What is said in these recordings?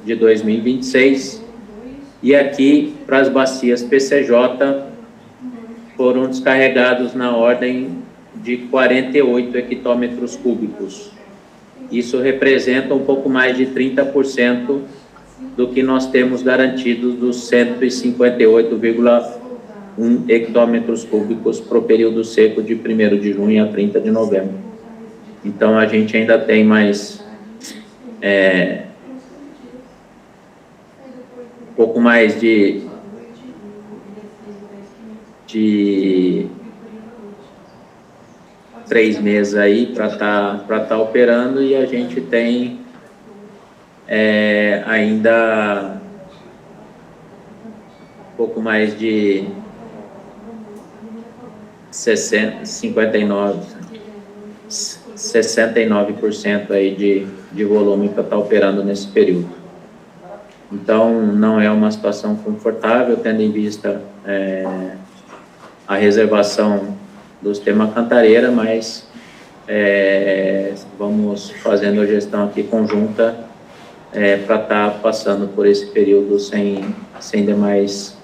de 2026, e aqui, para as bacias PCJ, foram descarregados na ordem de 48 hectômetros cúbicos. Isso representa um pouco mais de 30% do que nós temos garantido dos 158,1 hectômetros cúbicos para o período seco de 1º de junho a 30 de novembro. Então, a gente ainda tem mais um pouco mais de 3 meses aí para tá operando, e a gente tem ainda um pouco mais de 69% aí de volume para estar operando nesse período. Então, não é uma situação confortável, tendo em vista a reservação do sistema Cantareira, mas vamos fazendo a gestão aqui conjunta para estar passando por esse período sem demais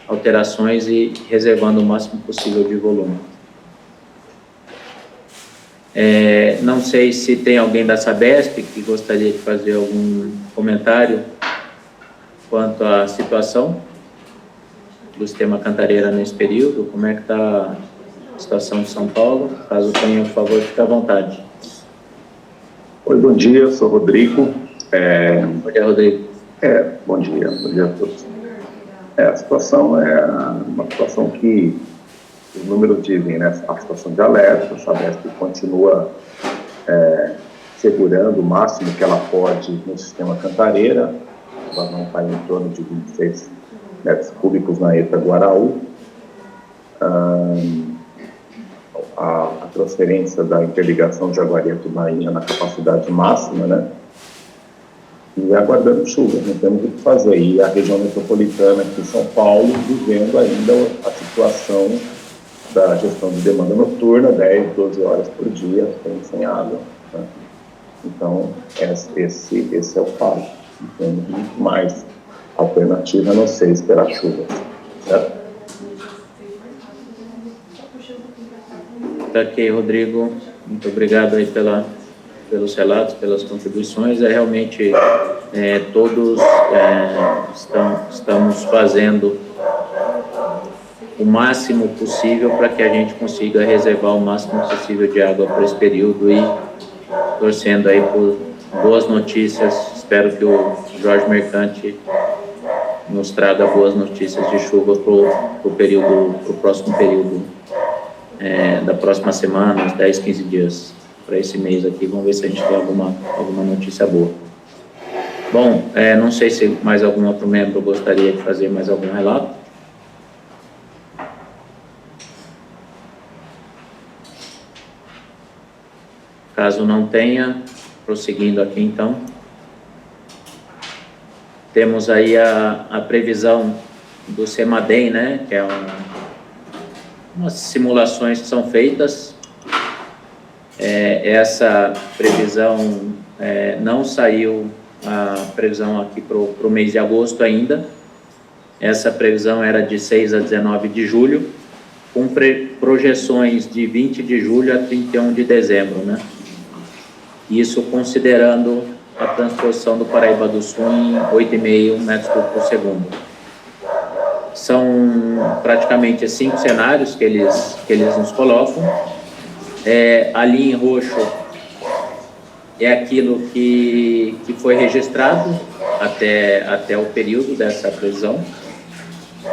alterações e reservando o máximo possível de volume. Não sei se tem alguém da Sabesp que gostaria de fazer algum comentário quanto à situação do sistema Cantareira nesse período. Como é que está a situação de São Paulo? Caso tenha, por favor, fique à vontade. Oi, bom dia, eu sou Rodrigo. Bom dia, Rodrigo. Bom dia a todos. A situação é uma situação que os números dizem, né? A situação de alerta, a Sabesp continua segurando o máximo que ela pode no sistema Cantareira. A vazão está em torno de 26 metros cúbicos na ETA Guaraú. A transferência da interligação Jaguaribe-Tubaína na capacidade máxima, né? E aguardando chuva, não temos o que fazer. E a região metropolitana aqui em São Paulo vivendo ainda a situação da gestão de demanda noturna, 10, 12 horas por dia, sem água, né? Então, esse é o fato. Não temos muito mais alternativa a não ser esperar chuva, certo? Ok, Rodrigo, muito obrigado aí pelos relatos, pelas contribuições. Realmente todos estamos fazendo o máximo possível para que a gente consiga reservar o máximo possível de água para esse período, e torcendo aí por boas notícias. Espero que o Jorge Mercante nos traga boas notícias de chuva para o próximo período, da próxima semana, uns 10, 15 dias, para esse mês aqui. Vamos ver se a gente tem alguma notícia boa. Bom, não sei se mais algum outro membro gostaria de fazer mais algum relato. Caso não tenha, prosseguindo aqui então, temos aí a previsão do CEMADEM, né, que é umas simulações que são feitas. Essa previsão, não saiu a previsão aqui para o mês de agosto ainda. Essa previsão era de 6 a 19 de julho, com projeções de 20 de julho a 31 de dezembro, né? Isso considerando a transposição do Paraíba do Sul em 8,5 metros cúbicos por segundo. São praticamente 5 cenários que eles nos colocam. Ali em roxo é aquilo que foi registrado até o período dessa previsão.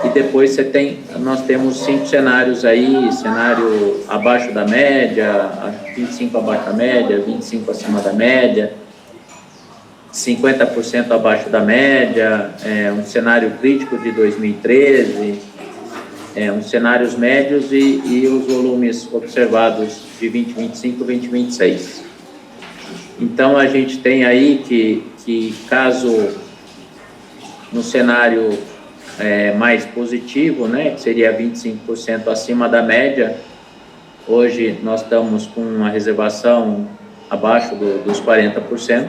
E depois nós temos 5 cenários aí: cenário abaixo da média, 25 abaixo da média, 25 acima da média, 50% abaixo da média, um cenário crítico de 2013, uns cenários médios e os volumes observados de 2025 e 2026. Então, a gente tem aí que caso no cenário mais positivo, né, que seria 25% acima da média, hoje nós estamos com uma reservação abaixo dos 40%.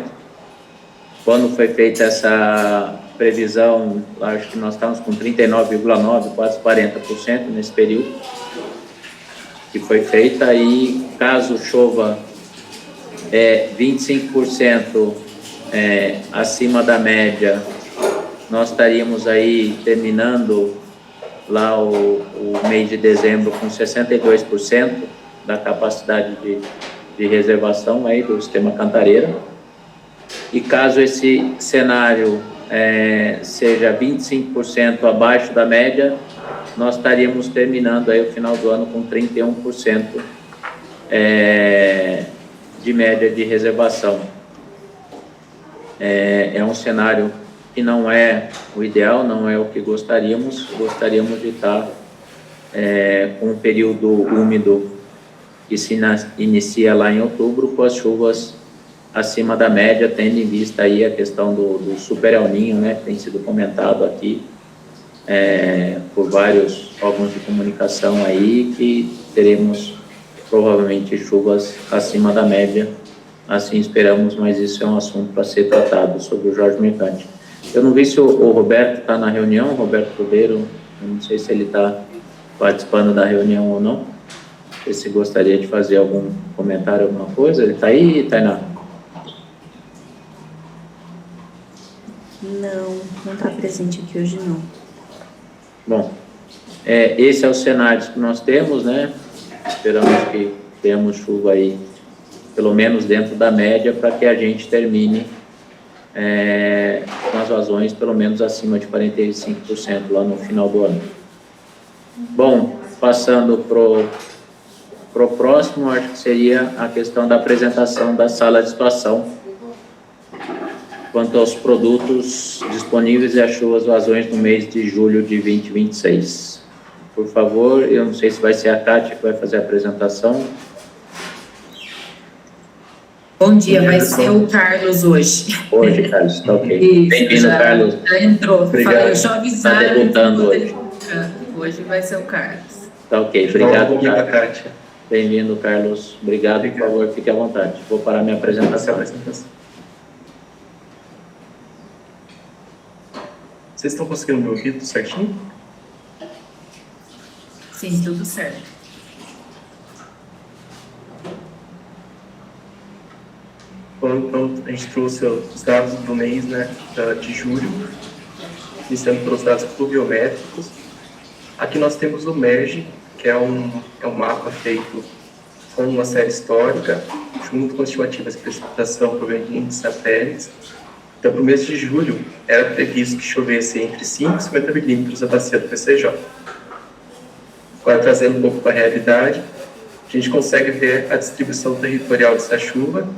quando foi feita essa previsão, acho que nós estávamos com 39,9%, quase 40% nesse período que foi feita, e caso chova 25% acima da média, nós estaríamos aí terminando lá o mês de dezembro com 62% da capacidade de reservação aí do sistema Cantareira. E caso esse cenário seja 25% abaixo da média, nós estaríamos terminando aí o final do ano com 31% de média de reservação. É um cenário que não é o ideal, não é o que gostaríamos de estar com um período úmido que se inicia lá em outubro, com as chuvas acima da média, tendo em vista aí a questão do super El Niño, né, que tem sido comentado aqui por vários órgãos de comunicação aí, que teremos provavelmente chuvas acima da média, assim esperamos, mas isso é um assunto para ser tratado sobre o Jorge Mercante. Eu não vi se o Roberto está na reunião, o Roberto Cordeiro, eu não sei se ele está participando da reunião ou não, se gostaria de fazer algum comentário, alguma coisa. Ele está aí, Tainá? Não está presente aqui hoje, não. Bom, esse é o cenário que nós temos, né? Esperamos que tenhamos chuva aí, pelo menos dentro da média, para que a gente termine com as vazões pelo menos acima de 45% lá no final do ano. Bom, passando pro próximo, acho que seria a questão da apresentação da sala de situação quanto aos produtos disponíveis e as chuvas vazões no mês de julho de 2026. Por favor, eu não sei se vai ser a Kátia que vai fazer a apresentação. Bom dia, vai ser o Carlos hoje. Hoje, Carlos, tá ok. Bem-vindo, Carlos. Já entrou. Obrigado. Falei, deixa eu avisar. Tá debutando hoje. Hoje vai ser o Carlos. Tá ok, obrigado, Bom dia, Kátia. Kátia. Bem-vindo, Carlos. Obrigado, por favor, fique à vontade. Vou parar minha apresentação. Vocês estão conseguindo me ouvir tudo certinho? Sim, tudo certo. Bom, então, a gente trouxe os dados do mês, né, de julho, iniciando pelos dados pluviométricos. Aqui nós temos o MERG, que é um mapa feito com uma série histórica, junto com estimativas de precipitação provenientes de satélites. Então, para o mês de julho, era previsto que chovesse entre 5 e 50 milímetros na bacia do PCJ. Agora, trazendo um pouco para a realidade, a gente consegue ver a distribuição territorial dessa chuva.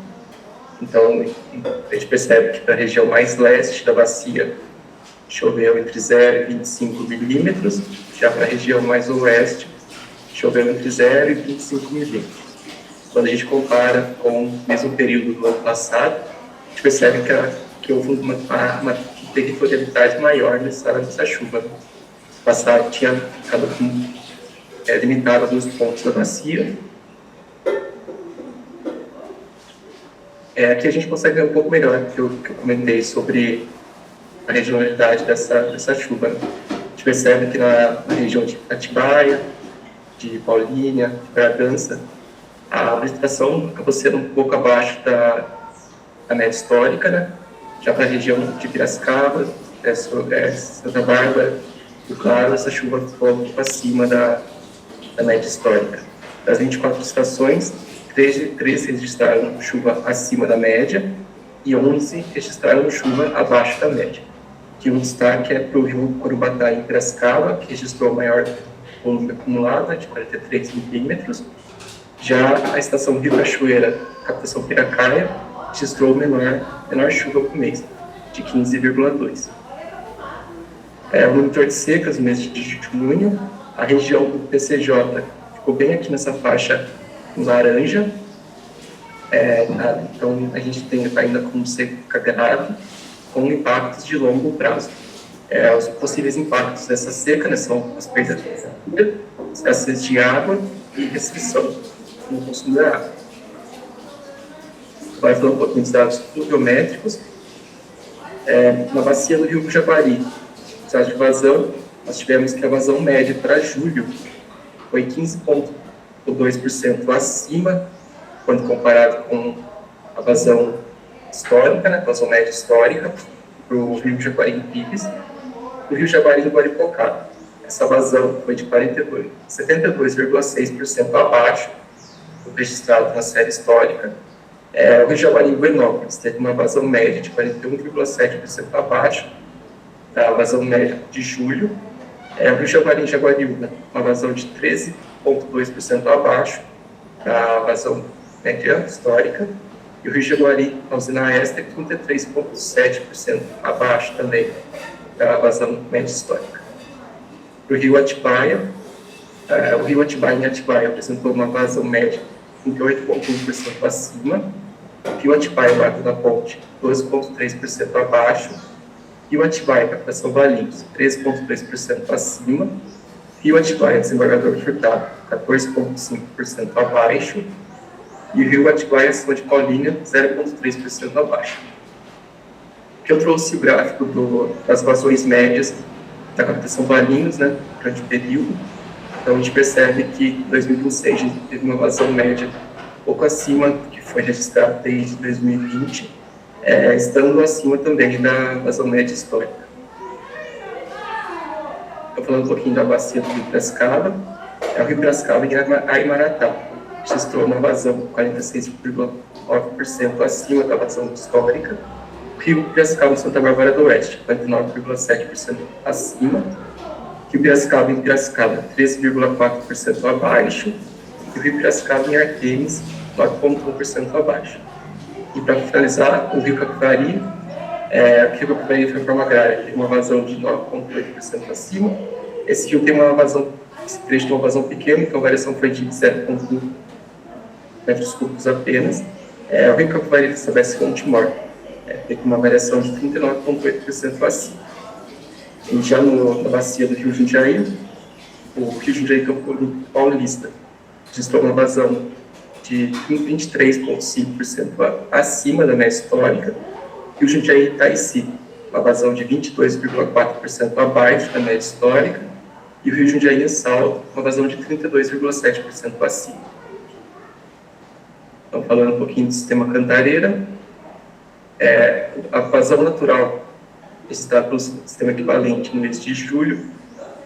Então, a gente percebe que para a região mais leste da bacia, choveu entre 0 e 25 milímetros, já para a região mais oeste, choveu entre 0 e 25 milímetros. Quando a gente compara com o mesmo período do ano passado, a gente percebe que houve uma territorialidade maior nessa chuva. No passado tinha ficado limitado a alguns pontos da bacia. Aqui a gente consegue ver um pouco melhor que eu comentei sobre a regionalidade dessa chuva. A gente percebe que na região de Atibaia, de Paulínia, de Bragança, a precipitação acabou sendo um pouco abaixo da média histórica, né? Já para a região de Piracicaba, Santa Bárbara, e claro, essa chuva ficou um pouco acima da média histórica. Das 24 estações, 13 registraram chuva acima da média e 11 registraram chuva abaixo da média. Aqui um destaque é para o rio Corubatá, em Piracicaba, que registrou o maior volume acumulado, de 43 milímetros. Já a estação Rio Cachoeira, captação Piracaia, registrou menor chuva por mês, de 15,2. O monitor de secas, no mês de junho, a região do PCJ ficou bem aqui nessa faixa laranja. Então, a gente tem ainda como seca grave, com impactos de longo prazo. Os possíveis impactos dessa seca, né, são as perdas de escassez de água e restrição no consumo da água. Vai falar um pouquinho dos dados pluviométricos. Na bacia do Rio Jaguari, de vazão, nós tivemos que a vazão média para julho foi 15,2% acima, quando comparado com a vazão histórica, né, a vazão média histórica, para o Rio Jaguari em Pires, o Rio Jaguari no Guaripocaba. Essa vazão foi de 72,6% abaixo do registrado na série histórica. O Rio Jaguari em Buenópolis teve uma vazão média de 41,7% abaixo da vazão média de julho. O Rio Jaguari em Jaguariúna, uma vazão de 13,2% abaixo da vazão média histórica. E o Rio Jaguari, na usina Esta, 33,7% abaixo também da vazão média histórica. O Rio Atibaia em Atibaia apresentou uma vazão média de 38,1% acima. O Rio Atibaia, Largo da Ponte, 12,3% abaixo. Rio Atibaia, Captação Valinhos, 13,2% acima. Rio Atibaia, Desembargador Furtado, 14,5% abaixo. E o Rio Atibaia, acima de Paulínia, 0,3% abaixo. Aqui eu trouxe o gráfico das vazões médias da captação Valinhos, né, durante o período. Então, a gente percebe que em 2026 a gente teve uma vazão média pouco acima do que foi registrado desde 2020, estando acima também da vazão média histórica. Estou falando um pouquinho da bacia do Rio Piracicaba. O Rio Piracicaba em Aimaratá registrou uma vazão 46,9% acima da vazão histórica. O Rio Piracicaba em Santa Bárbara do Oeste, 49,7% acima. O Rio Piracicaba em Piracicaba, 13,4% abaixo. E o Rio Piracicaba em Artemis, 9,1% abaixo. E para finalizar, o Rio Capivari, foi forma agrária, teve uma vazão de 9,8% acima. Esse rio tem uma vazão, esse trecho tem uma vazão pequena, então a variação foi de 0,1 metros cúbicos apenas. O Rio Capivari estabelece Fonte Timor, teve uma variação de 39,8% acima. E já na bacia do Rio Jundiaí, o Rio Jundiaí Campo Paulista registrou uma vazão de 23,5% acima da média histórica. E o Jundiaí Itaici, uma vazão de 22,4% abaixo da média histórica. E o Rio Jundiaí em Salto, uma vazão de 32,7% acima. Então, falando um pouquinho do sistema Cantareira, a vazão natural registrada pelo sistema equivalente no mês de julho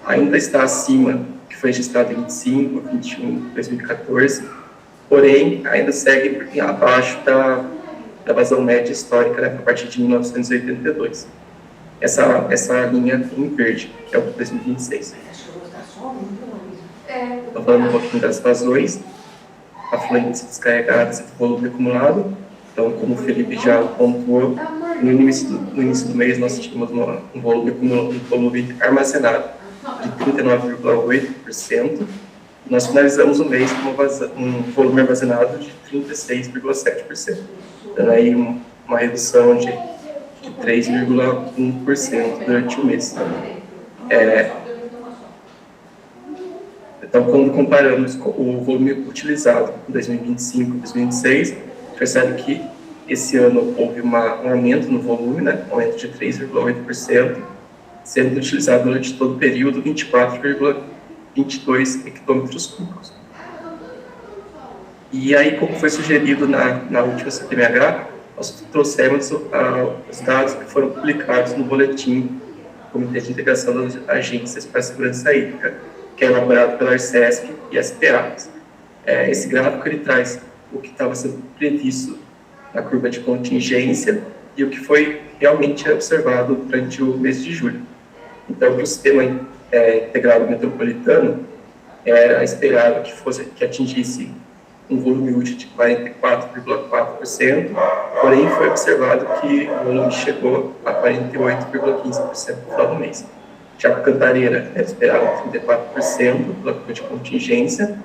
ainda está acima, que foi registrado em 25, 21, 2014, porém ainda segue abaixo da vazão média histórica, né, a partir de 1982. Essa linha em verde, que é o de 2026. Estou falando um pouquinho das vazões, afluentes descarregadas e volume acumulado. Então, como o Felipe já pontuou, no início do mês nós tínhamos um volume armazenado de 39,8%. Nós finalizamos o mês com um volume armazenado de 36,7%, dando aí uma redução de 3,1% durante o mês. Então, quando comparamos o volume utilizado em 2025 e 2026, percebe que esse ano houve um aumento no volume, né, um aumento de 3,8%, sendo utilizado durante todo o período 24,22 hectômetros cúbicos. E aí, como foi sugerido na última CPMH, nós trouxemos os dados que foram publicados no boletim do Comitê de Integração das Agências para a Segurança Hídrica, que é elaborado pela Arcesc e SPA. Esse gráfico ele traz o que estava sendo previsto na curva de contingência e o que foi realmente observado durante o mês de julho. Então, para o sistema integrado metropolitano, era esperado que atingisse um volume útil de 44,4%, porém foi observado que o volume chegou a 48,15% no final do mês. Já para a Cantareira, era esperado 34% pela curva de contingência,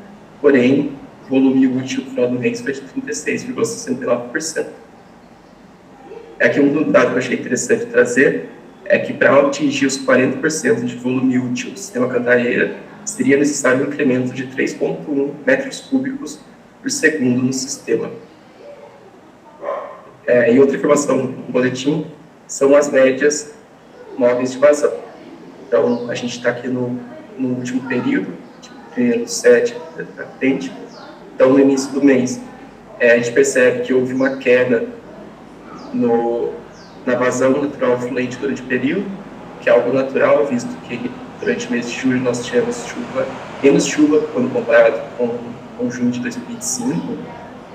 porém o volume útil no final do mês foi de 36,69%. Aqui um dado que eu achei interessante trazer é que para atingir os 40% de volume útil do sistema Cantareira, seria necessário um incremento de 3,1 metros cúbicos por segundo no sistema. E outra informação no boletim são as médias móveis de vazão. Então, a gente está aqui no último período, primeiro 7 para frente. Então, no início do mês, a gente percebe que houve uma queda na vazão natural fluente durante o período, que é algo natural, visto que durante o mês de julho nós tivemos menos chuva quando comparado com junho de 2025,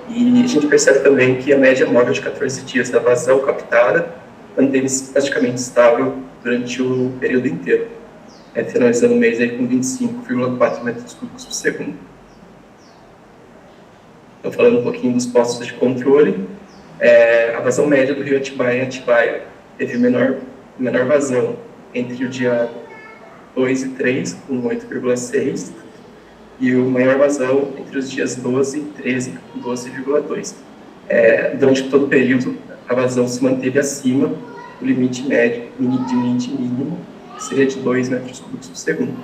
e a gente percebe também que a média móvel de 14 dias da vazão captada manteve-se praticamente estável durante o período inteiro, finalizando o mês aí com 25,4 metros cúbicos por segundo. Então, falando um pouquinho dos postos de controle, a vazão média do rio Atibaia teve menor vazão entre o dia 2 e 3, com 8,6, e o maior vazão entre os dias 12 e 13, com 12,2. Durante todo o período, a vazão se manteve acima do limite médio, limite mínimo, que seria de 2 metros cúbicos por segundo.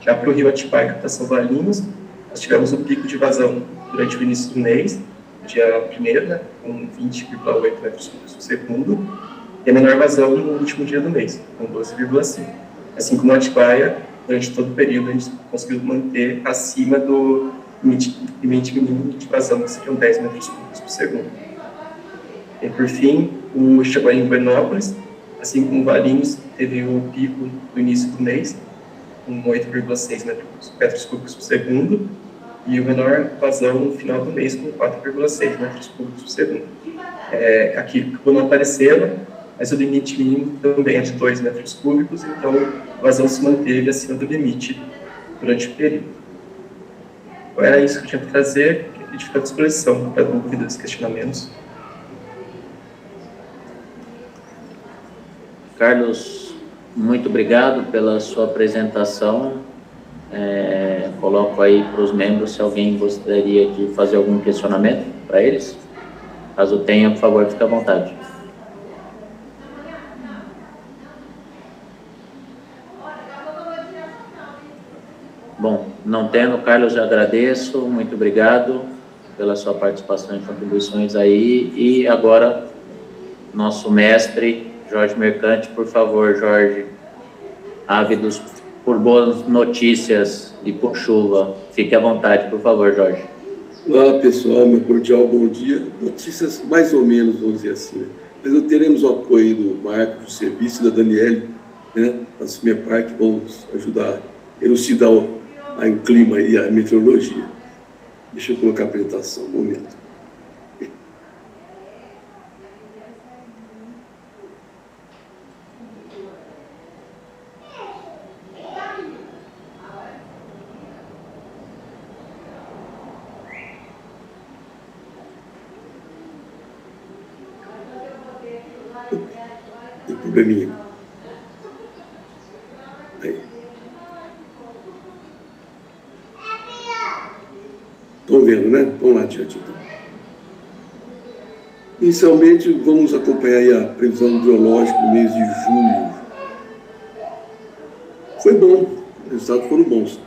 Já para o rio Atibaia, captação Valinhos, nós tivemos um pico de vazão durante o início do mês, dia 1º, né, com 20,8 metros cúbicos por segundo, e a menor vazão no último dia do mês, com 12,5. Assim como a Atibaia, durante todo o período, a gente conseguiu manter acima do limite mínimo de vazão, que seriam 10 metros cúbicos por segundo. E, por fim, o Ixaguaí em Buenópolis, assim como o Valinhos, teve um pico no início do mês, com 8,6 metros cúbicos por segundo, e o menor vazão no final do mês, com 4,6 metros cúbicos por segundo. Aqui acabou não aparecendo, mas o limite mínimo também é de 2 metros cúbicos, então a vazão se manteve acima do limite durante o período. Então, era isso que eu tinha para trazer, a gente fica à disposição para dúvidas, questionamentos. Carlos, muito obrigado pela sua apresentação. Coloco aí para os membros se alguém gostaria de fazer algum questionamento para eles. Caso tenha, por favor, fique à vontade. Bom, não tendo, Carlos, já agradeço, muito obrigado pela sua participação e contribuições aí. E agora, nosso mestre, Jorge Mercante, por favor, Jorge, ávidos por boas notícias e por chuva. Fique à vontade, por favor, Jorge. Olá, pessoal, meu cordial bom dia. Notícias mais ou menos, vamos dizer assim, né? Mas teremos o apoio do Marco, do serviço, da Daniele, né, da Sumepar, que vão ajudar a elucidar o clima e a meteorologia. Deixa eu colocar a apresentação, um momento. Tem probleminha. Aí. Estão vendo, né? Vamos lá adiante, então. Inicialmente, vamos acompanhar aí a previsão hidrológica no mês de julho. Foi bom, os resultados foram bons.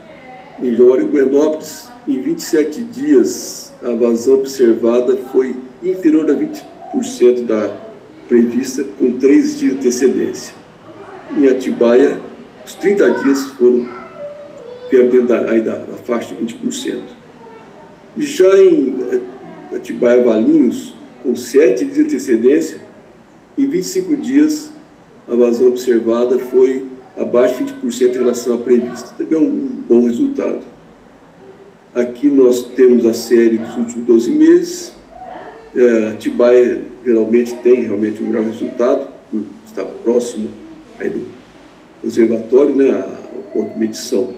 Em Jaguariúna e Buenópolis, em 27 dias, a vazão observada foi inferior a 20% da prevista, com 3 dias de antecedência. Em Atibaia, os 30 dias foram perdendo da faixa de 20%. Já em Atibaia Valinhos, com 7 dias de antecedência, em 25 dias, a vazão observada foi abaixo de 20% em relação à prevista. Também é um bom resultado. Aqui nós temos a série dos últimos 12 meses. Atibaia geralmente tem realmente um melhor resultado, está próximo aí do observatório, né, ao ponto de medição.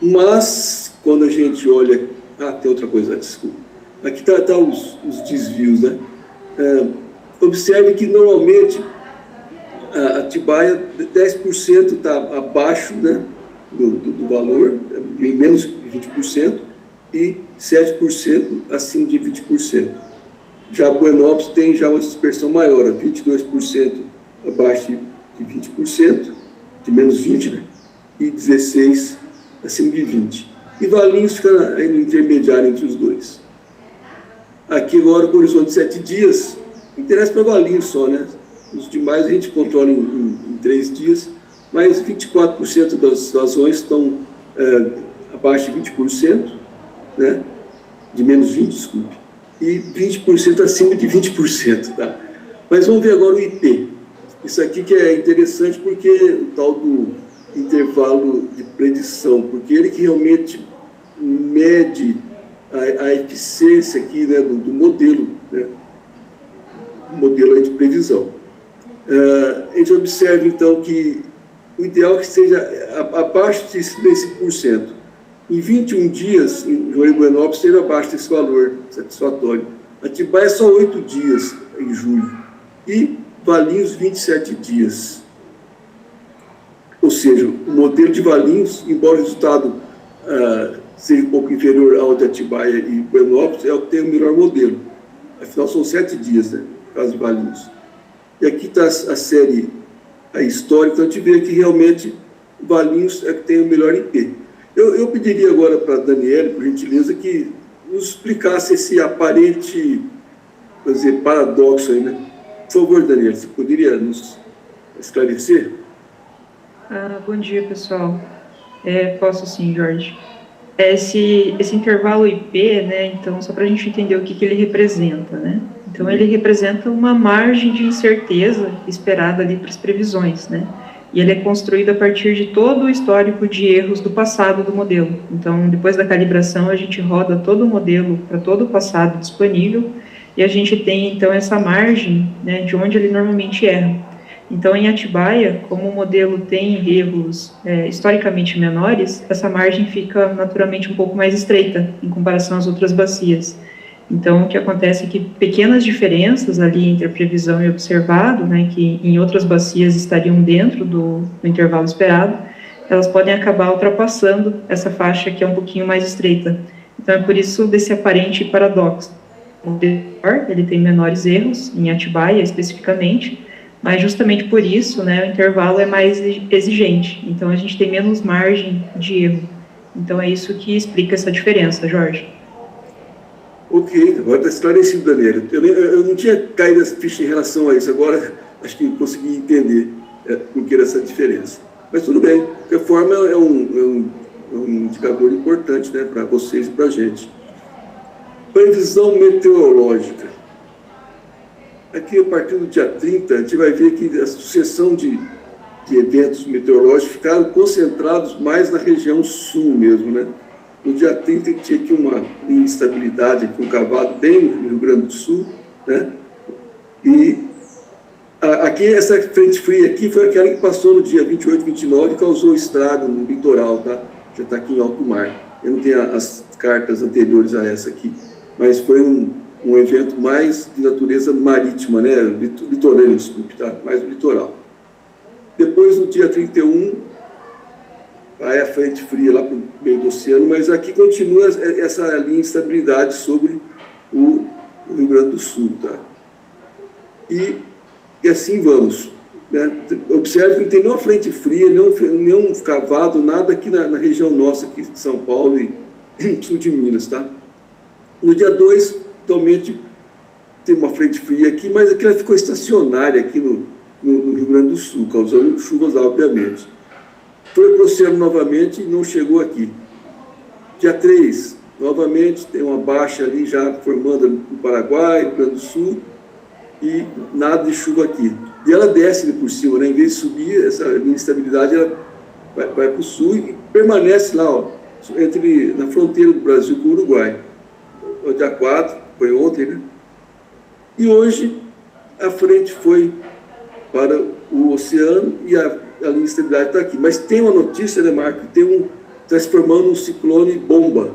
Mas, quando a gente olha... tem outra coisa, desculpa. Aqui tá os desvios, né? Observe que, normalmente, a Atibaia, 10% está abaixo, né, do valor, em menos de 20%, e 7% acima de 20%. Já Buenópolis tem já uma dispersão maior, 22% abaixo de 20%, de menos 20%, né, e 16% acima de 20%. E Valinhos fica aí no intermediário entre os dois. Aqui agora, com o horizonte de 7 dias, interessa para Valinhos só, né? Os demais a gente controla em 3 dias, mas 24% das vazões estão abaixo de 20%, né? De menos 20%, desculpe, e 20% acima de 20%. Tá? Mas vamos ver agora o IP. Isso aqui que é interessante porque o tal do intervalo de predição, porque ele que realmente mede a eficiência aqui, né, do modelo, né, modelo aí de previsão. A gente observa, então, que o ideal é que seja abaixo de 5%. Em 21 dias, em Joinville e Buenópolis, seja abaixo desse valor satisfatório. Atibaia é só 8 dias em julho. E Valinhos, 27 dias. Ou seja, o modelo de Valinhos, embora o resultado seja um pouco inferior ao de Atibaia e Buenópolis, é o que tem o melhor modelo. Afinal, são 7 dias, né, no caso de Valinhos. E aqui está a série histórica, então a gente vê que realmente Valinhos é que tem o melhor IP. Eu pediria agora para a Daniele, por gentileza, que nos explicasse esse aparente, vou dizer, paradoxo aí, né? Por favor, Daniele, você poderia nos esclarecer? Bom dia, pessoal. Posso sim, Jorge. Esse intervalo IP, né, então, só para a gente entender o que ele representa, né? Então, ele representa uma margem de incerteza esperada ali para as previsões, né? E ele é construído a partir de todo o histórico de erros do passado do modelo. Então, depois da calibração, a gente roda todo o modelo para todo o passado disponível e a gente tem, então, essa margem, né, de onde ele normalmente erra. Então, em Atibaia, como o modelo tem erros historicamente menores, essa margem fica naturalmente um pouco mais estreita em comparação às outras bacias. Então, o que acontece é que pequenas diferenças ali entre a previsão e o observado, né, que em outras bacias estariam dentro do intervalo esperado, elas podem acabar ultrapassando essa faixa que é um pouquinho mais estreita. Então, é por isso desse aparente paradoxo. O modelo ele tem menores erros, em Atibaia especificamente, mas justamente por isso, né, o intervalo é mais exigente. Então, a gente tem menos margem de erro. Então, é isso que explica essa diferença, Jorge. Ok, agora está esclarecido, Daniela. Eu não tinha caído essa ficha em relação a isso, agora acho que consegui entender por que essa diferença. Mas tudo bem, de qualquer forma é um indicador importante, né, para vocês e para a gente. Previsão meteorológica. Aqui, a partir do dia 30, a gente vai ver que a sucessão de eventos meteorológicos ficaram concentrados mais na região sul mesmo, né? No dia 30 tinha aqui uma instabilidade, aqui um cavalo bem no Rio Grande do Sul, né? E aqui essa frente fria aqui foi aquela que passou no dia 28, 29 e causou estrago no litoral, tá? Já está aqui em alto mar. Eu não tenho as cartas anteriores a essa aqui, mas foi um evento mais de natureza marítima, né? Litorâneo, desculpe, tá? Mais do litoral. Depois, no dia 31, vai a frente fria lá para o meio do oceano, mas aqui continua essa linha de estabilidade sobre o Rio Grande do Sul, tá? E assim vamos, né? Observe que não tem nenhuma frente fria, nenhum cavado, nada aqui na região nossa, aqui de São Paulo e sul de Minas, tá? No dia 2, atualmente, tem uma frente fria aqui, mas aqui ela ficou estacionária aqui no Rio Grande do Sul, causando chuvas, obviamente. Foi para o oceano novamente e não chegou aqui. Dia 3, novamente, tem uma baixa ali já formando no Paraguai, Rio Grande do Sul, e nada de chuva aqui. E ela desce ali por cima, né? Em vez de subir, essa instabilidade ela vai para o sul e permanece lá, ó, na fronteira do Brasil com o Uruguai. O dia 4, foi ontem, né? E hoje a frente foi para o oceano e a linha de estabilidade está aqui. Mas tem uma notícia, né, Marco? Está se formando um ciclone bomba.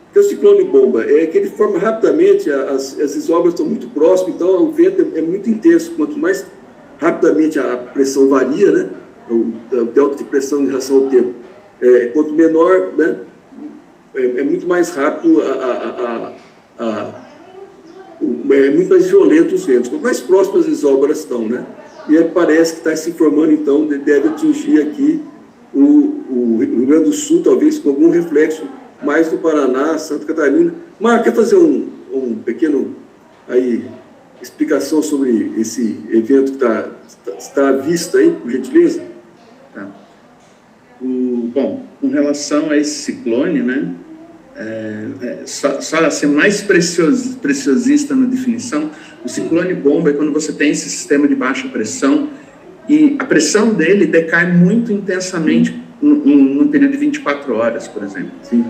O que é o ciclone bomba? É que ele forma rapidamente, as isóbaras estão muito próximas, então o vento é muito intenso. Quanto mais rapidamente a pressão varia, né, o delta de pressão em relação ao tempo, quanto menor, né, é muito mais rápido, é muito mais violento os ventos. Quanto mais próximas as isóbaras estão, né? E aí parece que está se formando, então, deve atingir aqui o Rio Grande do Sul, talvez com algum reflexo mais do Paraná, Santa Catarina. Marco, quer fazer um pequeno aí, explicação sobre esse evento que está à vista aí, por gentileza? Tá. Bom, com relação a esse ciclone, né, só ser mais preciosista na definição, o ciclone bomba é quando você tem esse sistema de baixa pressão e a pressão dele decai muito intensamente num período de 24 horas, por exemplo. Sim.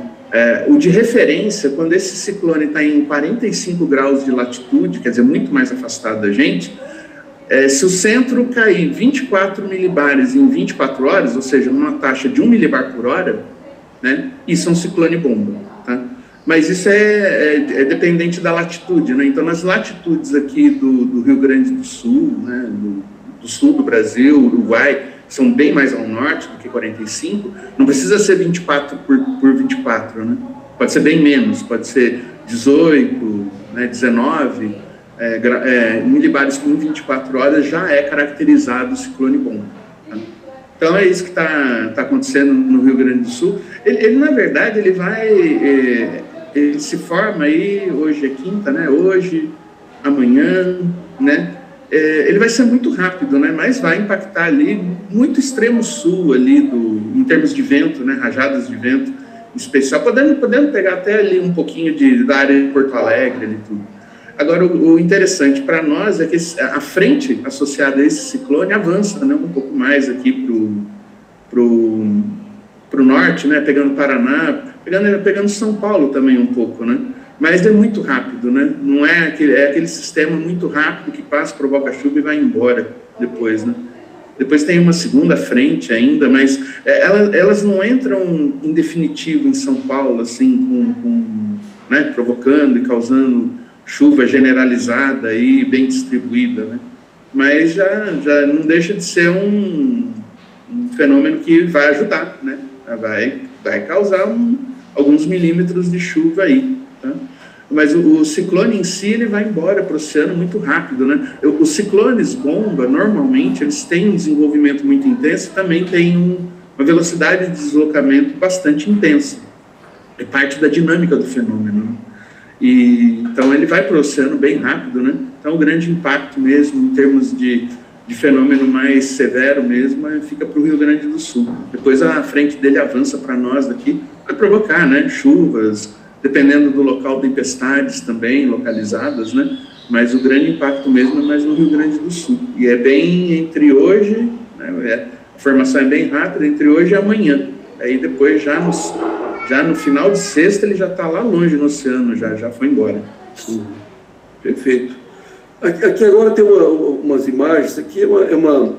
O de referência, quando esse ciclone está em 45 graus de latitude, quer dizer, muito mais afastado da gente, se o centro cair 24 milibares em 24 horas, ou seja, numa taxa de 1 milibar por hora, né, isso é um ciclone bomba, tá? Mas isso é dependente da latitude, né? Então, nas latitudes aqui do Rio Grande do Sul, né, do sul do Brasil, Uruguai, são bem mais ao norte do que 45, não precisa ser 24 por 24, né? Pode ser bem menos, pode ser 18, né, 19 milibares por 24 horas já é caracterizado o ciclone bomba. Tá? Então é isso que está acontecendo no Rio Grande do Sul. Ele na verdade, ele se forma aí, hoje é quinta, né? Hoje, amanhã, né? Ele vai ser muito rápido, né? Mas vai impactar ali muito extremo sul ali em termos de vento, né? Rajadas de vento especial, podendo pegar até ali um pouquinho da área de Porto Alegre e tudo. Agora, o interessante para nós é que a frente associada a esse ciclone avança, né? Um pouco mais aqui pro norte, né? Pegando Paraná, pegando São Paulo também um pouco, né? Mas é muito rápido, né? Não é aquele sistema muito rápido que passa, provoca chuva e vai embora depois, né? Depois tem uma segunda frente ainda, mas elas não entram em definitivo em São Paulo, assim, né, provocando e causando chuva generalizada e bem distribuída, né? Mas já não deixa de ser um fenômeno que vai ajudar, né? Vai causar alguns milímetros de chuva aí. Tá? Mas o ciclone em si, ele vai embora para o oceano muito rápido, né? Os ciclones bomba, normalmente, eles têm um desenvolvimento muito intenso e também têm uma velocidade de deslocamento bastante intensa. É parte da dinâmica do fenômeno, né? Então, ele vai para o oceano bem rápido, né? Então, o grande impacto mesmo, em termos de fenômeno mais severo mesmo, fica para o Rio Grande do Sul. Depois, a frente dele avança para nós daqui, vai provocar, né? Chuvas, dependendo do local, tempestades também localizadas, né? Mas o grande impacto mesmo é mais no Rio Grande do Sul. E é bem entre hoje, né? A formação é bem rápida, entre hoje e amanhã. Aí depois, já no final de sexta, ele já está lá longe no oceano, já foi embora. Perfeito. Aqui agora tem umas imagens, aqui é uma na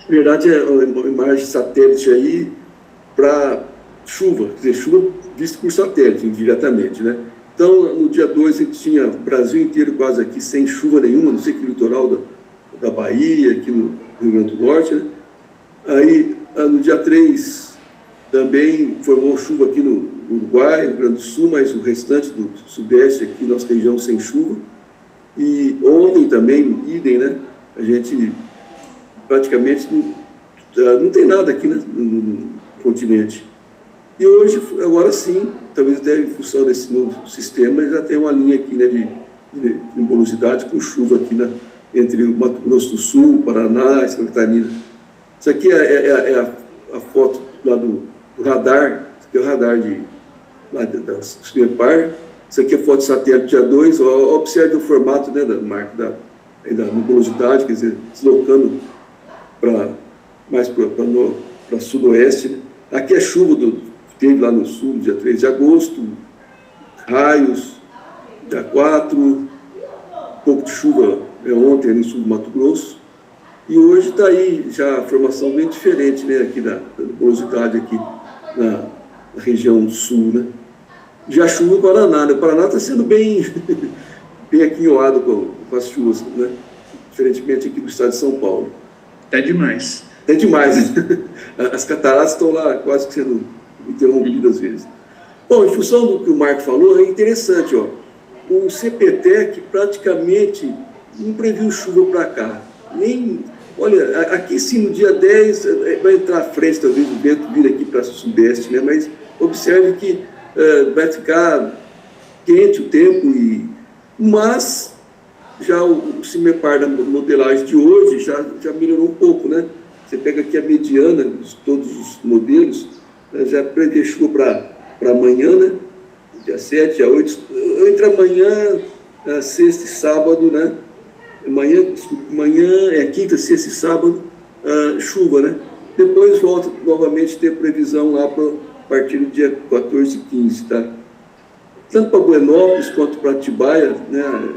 verdade, é uma imagem satélite aí para chuva, quer dizer, chuva vista por satélite, diretamente, né? Então, no dia 2, a gente tinha o Brasil inteiro quase aqui sem chuva nenhuma, não sei que litoral da Bahia, aqui no Rio Grande do Norte, né? Aí, no dia 3, também formou chuva aqui no Uruguai, no Rio Grande do Sul, mas o restante do Sudeste aqui, nossa região sem chuva. E ontem também, idem, né? A gente praticamente não tem nada aqui, né, no continente. E hoje, agora sim, talvez até em função desse novo sistema, já tem uma linha aqui, né, de nebulosidade com chuva aqui, né, entre o Mato Grosso do Sul, Paraná e Santa Catarina. Isso aqui é a foto lá do radar, isso aqui é o radar da Super-Par. Isso aqui é foto de satélite dia 2, observe o formato, né, da marca da nebulosidade, quer dizer, deslocando mais para sudoeste, né? Aqui é chuva que teve lá no sul, dia 3 de agosto, raios, dia 4, um pouco de chuva ontem no sul do Mato Grosso, e hoje está aí já a formação bem diferente, né, aqui da nebulosidade aqui na região sul, né? Já chuva no Paraná, né? O Paraná está sendo bem aquinhoado com as chuvas, né? Diferentemente aqui do estado de São Paulo. Até demais. Até demais. As cataratas estão lá quase que sendo interrompidas às vezes. Bom, em função do que o Marco falou, é interessante, ó. O CPTEC praticamente não previu chuva para cá. Olha, aqui sim, no dia 10, vai entrar à frente, talvez o vento vir aqui para o sudeste, né? Mas observe que vai ficar quente o tempo, mas Já o CIMEPAR da modelagem de hoje já melhorou um pouco, né? Você pega aqui a mediana de todos os modelos, né, já prevê chuva para amanhã, né? Dia 7, dia 8, entre amanhã, sexta e sábado, né? Amanhã é quinta, sexta e sábado, chuva, né? Depois volta novamente a ter previsão lá para a partir do dia 14 e 15, tá? Tanto para Buenópolis quanto para Atibaia, né?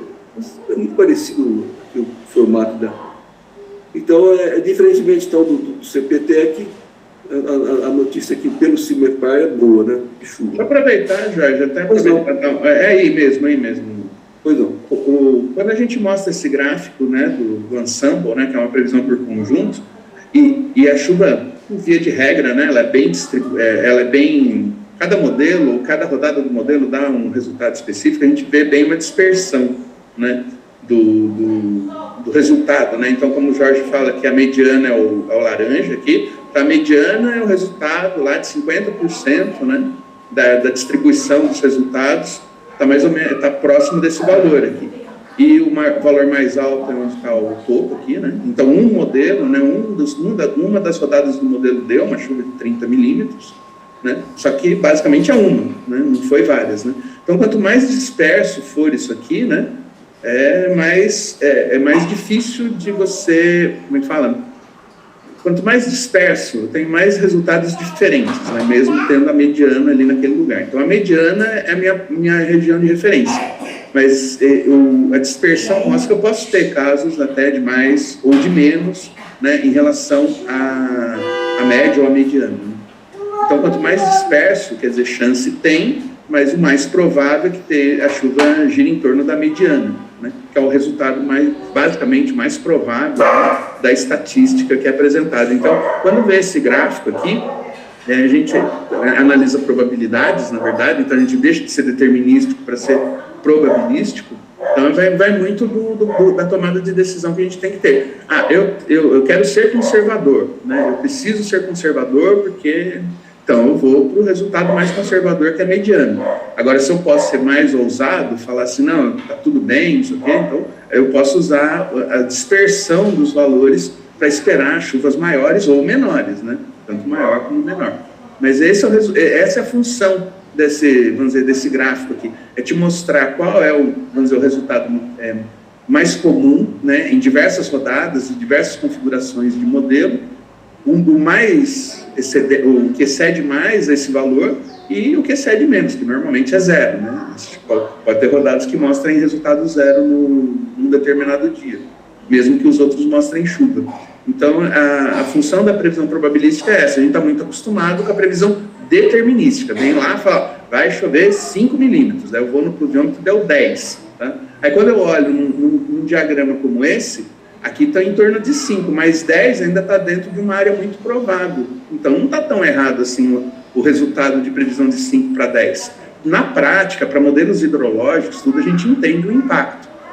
É muito parecido o formato da... Então, diferentemente então, do CPTEC, a notícia aqui pelo CIMEPAR é boa, né? De chuva. Vou aproveitar, Jorge, até aproveitar. Não, é aí mesmo. Pois não. Quando a gente mostra esse gráfico, né, do ensemble, né, que é uma previsão por conjunto, e a chuva, via de regra, né, ela é bem... Cada modelo, cada rodada do modelo dá um resultado específico, a gente vê bem uma dispersão, né, do resultado, né? Então, como o Jorge fala que a mediana é o laranja aqui, a mediana é o resultado lá de 50%, né, da distribuição dos resultados, está mais ou menos, está próximo desse valor aqui. E o valor mais alto é onde está o topo aqui, né? Então, um modelo, né, uma das rodadas do modelo deu uma chuva de 30 milímetros, né? Só que basicamente é uma, né? Não foi várias, né? Então, quanto mais disperso for isso aqui, né, é mais difícil de você, como é que fala? Quanto mais disperso, tem mais resultados diferentes, né? Mesmo tendo a mediana ali naquele lugar. Então, a mediana é a minha região de referência, mas a dispersão mostra que eu posso ter casos até de mais ou de menos, né, em relação à média ou à mediana, né? Então, quanto mais disperso, quer dizer, chance tem, mas o mais provável é que a chuva gira em torno da mediana, né, que é o resultado basicamente mais provável, né, da estatística que é apresentada. Então, quando vê esse gráfico aqui, a gente analisa probabilidades, na verdade, então a gente deixa de ser determinístico para ser probabilístico. Então, vai muito da tomada de decisão que a gente tem que ter. Eu quero ser conservador, né? Eu preciso ser conservador porque... Então, eu vou para o resultado mais conservador, que é mediano. Agora, se eu posso ser mais ousado, falar assim, não, está tudo bem, não sei o quê, então eu posso usar a dispersão dos valores para esperar chuvas maiores ou menores, né? Tanto maior como menor. Mas essa é a função desse gráfico aqui, é te mostrar qual é o resultado mais comum, né, em diversas rodadas, em diversas configurações de modelo, o que excede mais esse valor e o que excede menos, que normalmente é zero, né? Pode ter rodadas que mostrem resultado zero num determinado dia, mesmo que os outros mostrem chuva. Então, a função da previsão probabilística é essa. A gente está muito acostumado com a previsão determinística. Vem lá e fala, vai chover 5 milímetros, aí eu vou no pluviômetro e deu 10. Tá? Aí, quando eu olho num diagrama como esse, aqui está em torno de 5, mas 10 ainda está dentro de uma área muito provável. Então, não está tão errado assim o resultado de previsão de 5 para 10. Na prática, para modelos hidrológicos, tudo a gente entende o impacto.